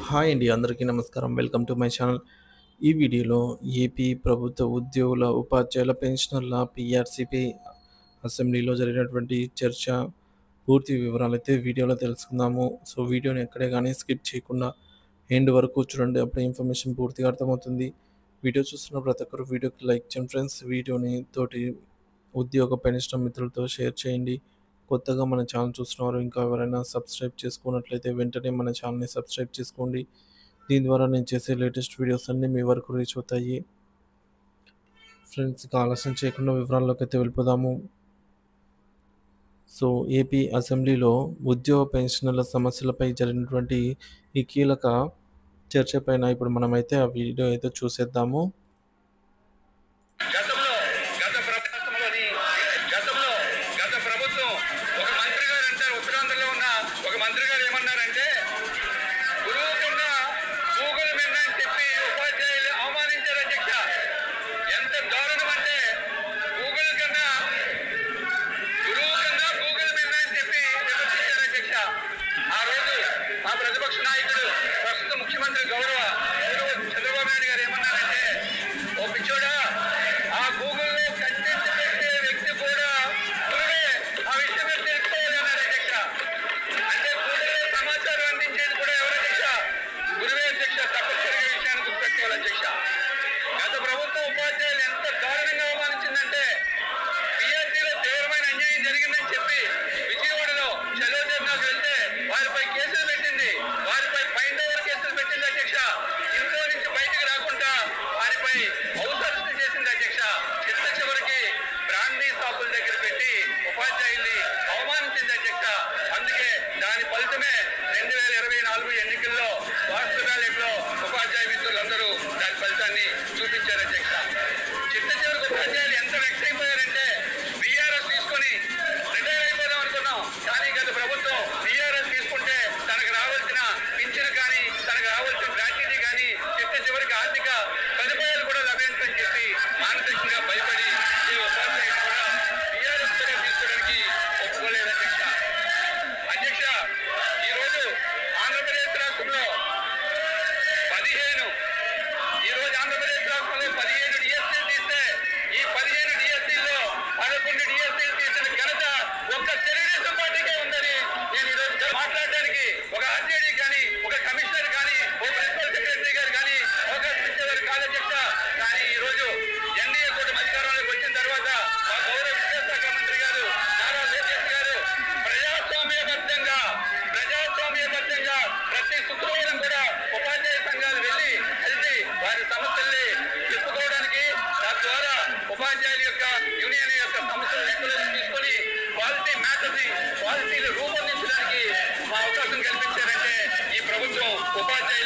Hi అండి, అందరికీ నమస్కారం. Welcome to my channel. ఈ వీడియోలో ఏపీ ప్రభుత్వ ఉద్యోగుల, ఉపాధ్యాయుల, పెన్షనర్ల పీఆర్సీపీ అసెంబ్లీలో జరిగినటువంటి చర్చ పూర్తి వివరాలైతే వీడియోలో తెలుసుకుందాము. సో వీడియోని ఎక్కడే కానీ స్కిప్ చేయకుండా ఎండ్ వరకు చూడండి, అప్పుడు ఇన్ఫర్మేషన్ పూర్తిగా అర్థమవుతుంది. వీడియో చూస్తున్న ప్రతి ఒక్కరు వీడియోకి లైక్ చేయండి ఫ్రెండ్స్. వీడియోని తోటి ఉద్యోగ పెన్షన్ మిత్రులతో షేర్ చేయండి. కొత్తగా మన ఛానల్ చూస్తున్నవారు ఇంకా ఎవరైనా సబ్స్క్రైబ్ చేసుకున్నట్లయితే వెంటనే మన ఛానల్ని సబ్స్క్రైబ్ చేసుకోండి. దీని ద్వారా నేను చేసే లేటెస్ట్ వీడియోస్ అన్నీ మీ వరకు రీచ్ అవుతాయి. ఫ్రెండ్స్, ఇక ఆలస్యం చేయకుండా వివరాల్లోకి అయితే వెళ్ళిపోదాము. సో ఏపీ అసెంబ్లీలో ఉద్యోగ పెన్షనర్ల సమస్యలపై జరిగినటువంటి ఈ కీలక చర్చ పైన ఇప్పుడు మనమైతే ఆ వీడియో అయితే చూసేద్దాము. ప్రతిపక్ష నాయకుడు ప్రస్తుత ముఖ్యమంత్రి గౌరవ చంద్రబాబు నాయుడు గారు ఏమన్నారంటే, ఓ పిచ్చోడా, ఆ గూగుల్లో కంటెంట్ పెట్టే వ్యక్తి కూడా గురువే, ఆ విషయం మీరు తెలుసుకోవాలి అన్నారు అధ్యక్ష. అంటే గూగుల్లో సమాచారం అందించేది కూడా ఎవరు అధ్యక్ష? గురువే అధ్యక్ష. తప్పనిసరిగా విషయాన్ని గుర్తుపెట్టుకోవాలి అధ్యక్ష. గత ప్రభుత్వం ఉపాధ్యాయులు ఎంత దారుణంగా అవమానించిందంటే, పిఆర్సీలో తీవ్రమైన అన్యాయం జరిగిందని చెప్పి విజయవాడలో చలో ధర్నాకు వెళ్తే వారిపై కేసులు పెట్టింది, వారిపై ఫైన్ ఓవర్ కేసులు పెట్టింది అధ్యక్ష. ఇంట్లో నుంచి బయటకు రాకుండా వారిపై హౌస్ అరెస్ట్ చేసింది అధ్యక్ష. చిట్ట చివరికి బ్రాందీ షాపుల దగ్గర పెట్టి ఉపాధ్యాయుల్ని అవమానించింది అధ్యక్ష. అందుకే దాని ఫలితమే 2024 ఎన్నికల్లో వాస్తు బ్యాలెట్లో ఉపాధ్యాయ మిత్రులందరూ దాని ఫలితాన్ని చూపించారు అధ్యక్ష. చిట్ట చివరికి ఉపాధ్యాయులు ఎంత వెక్స్ అయిపోయారంటే, బీఆర్ఎస్ తీసుకొని రిటైర్ అయిపోదాం అనుకున్నాం, కానీ గత ప్రభుత్వం బీఆర్ఎస్ తీసుకుంటే తనకు రావాల్సిన పింఛను కానీ, తనకు రావాల్సిన గ్రాట్యుటీ కానీ, చిట్ట చివరికి ఆర్థిక సదుపాయాలు కూడా లభించని చెప్పి మానసికంగా భయపడి ఈ ఉపాధ్యాయులు కూడా బీఆర్ఎస్ తీసుకోవడానికి ఒప్పుకోలేదు అధ్యక్ష. అధ్యక్ష, ఈరోజు ఆంధ్రప్రదేశ్ రాష్ట్రంలో 15 డిఎస్సీలు తీస్తే, ఈ 15 డిఎస్సీల్లో 11 డిఎస్సీలు తీసిన ఘనత ఒక్క తెలుగుదేశం పార్టీకే ఉందని నేను ఈరోజు మాట్లాడడానికి ఒక ఆర్జేడీ కానీ, ఒక కమిషనర్ కానీ, ఒక ప్రిన్సిపల్ సెక్రటరీ గారు కానీ అవకాశం కాదు అధ్యక్ష. కానీ ఈరోజు ఎన్డీఏ కూటమి అధికారంలోకి వచ్చిన తర్వాత మా గౌరవ విద్యాశాఖ మంత్రి గారు నారా లోకేష్ గారు ప్రజాస్వామ్యబద్ధంగా ప్రతి శుక్రవారం కూడా ఉపాధ్యాయ సంఘాలు వెళ్ళి కలిసి వారి సమస్యల్ని చెప్పుకోవడానికి, తద్వారా ఉపాధ్యాయుల యొక్క యూనియన్ యొక్క సమస్యలు లెక్కలోకి తీసుకొని పాలసీలు రూపొందించడానికి మా అవకాశం కల్పించారంటే ఈ ప్రభుత్వం ఉపాధ్యాయ